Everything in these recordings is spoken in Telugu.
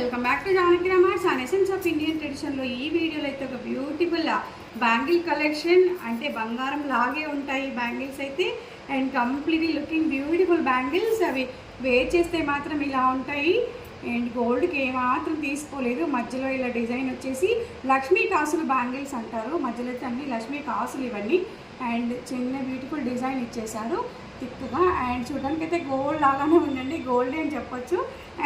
welcome back to Janaki Ram arts and essence of Indian ట్రెడిషన్లో ఈ వీడియోలో అయితే ఒక బ్యూటిఫుల్ బ్యాంగిల్ కలెక్షన్ అంటే బంగారం లాగే ఉంటాయి బ్యాంగిల్స్ అయితే and completely looking beautiful bangles అవి వేర్ చేస్తే మాత్రం ఇలా ఉంటాయి అండ్ గోల్డ్కి ఏమాత్రం తీసుకోలేదు మధ్యలో ఇలా డిజైన్ వచ్చేసి లక్ష్మీ కాసులు బ్యాంగిల్స్ అంటారు మధ్యలో అయితే అన్ని లక్ష్మీ కాసులు ఇవన్నీ అండ్ చిన్న బ్యూటిఫుల్ డిజైన్ ఇచ్చేసారు థిక్గా అండ్ చూడడానికి అయితే గోల్డ్ లాగానే ఉందండి గోల్డ్ అని చెప్పొచ్చు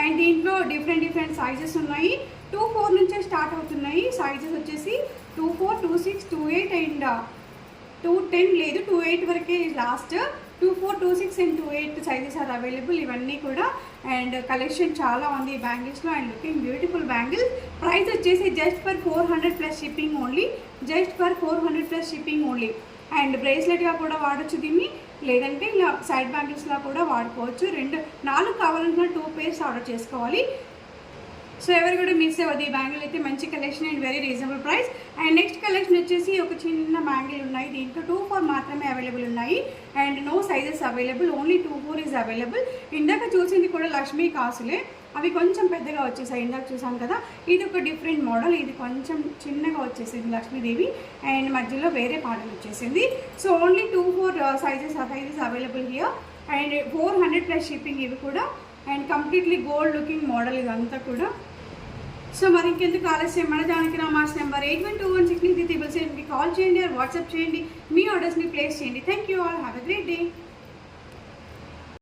అండ్ దీంట్లో డిఫరెంట్ సైజెస్ ఉన్నాయి 2-4 నుంచే స్టార్ట్ అవుతున్నాయి సైజెస్ వచ్చేసి 2-4, 2-6, 2-8 అండ్ 2-10 లేదు 2-8 వరకే last 2-4, 2-6 and 2-8 sizes are available ఇవన్నీ కూడా అండ్ కలెక్షన్ చాలా ఉంది బ్యాంగిల్స్లో and looking beautiful bangles price వచ్చేసి just for 400 plus shipping only just for 400 plus shipping only and బ్రేస్లెట్గా కూడా వాడచ్చు దీన్ని లేదంటే ఇలా సైడ్ బ్యాంగిల్స్లా కూడా వాడుకోవచ్చు 4 కావాలన్నా 2 పేర్స్ ఆర్డర్ చేసుకోవాలి సో ఎవరు కూడా మిస్ అవ్వదు ఈ బ్యాంగిల్ అయితే మంచి collection and very reasonable price and next collection వచ్చేసి ఒక చిన్న బ్యాంగిల్ ఉన్నాయి దీంట్లో 2-4 మాత్రమే అవైలబుల్ ఉన్నాయి and no sizes available only 2-4 is available ఇందాక చూసింది కూడా లక్ష్మీ కాసులే అవి కొంచెం పెద్దగా వచ్చేసాయి ఇందాక చూసాం కదా ఇది ఒక డిఫరెంట్ మోడల్ ఇది కొంచెం చిన్నగా వచ్చేసింది లక్ష్మీదేవి అండ్ మధ్యలో వేరే పాటలు వచ్చేసింది so only 2-4 sizes available here and 400 plus shipping ఇవి కూడా and completely gold looking model ఇదంతా కూడా సో మరి ఇంకెందుకు ఆలస్యం మన జానకి రామార్ట్స్ నెంబర్ 81216333 కాల్ చేయండి ఆర్ వాట్సాప్ చేయండి మీ ఆర్డర్స్ని ప్లేస్ చేయండి thank you all have a great day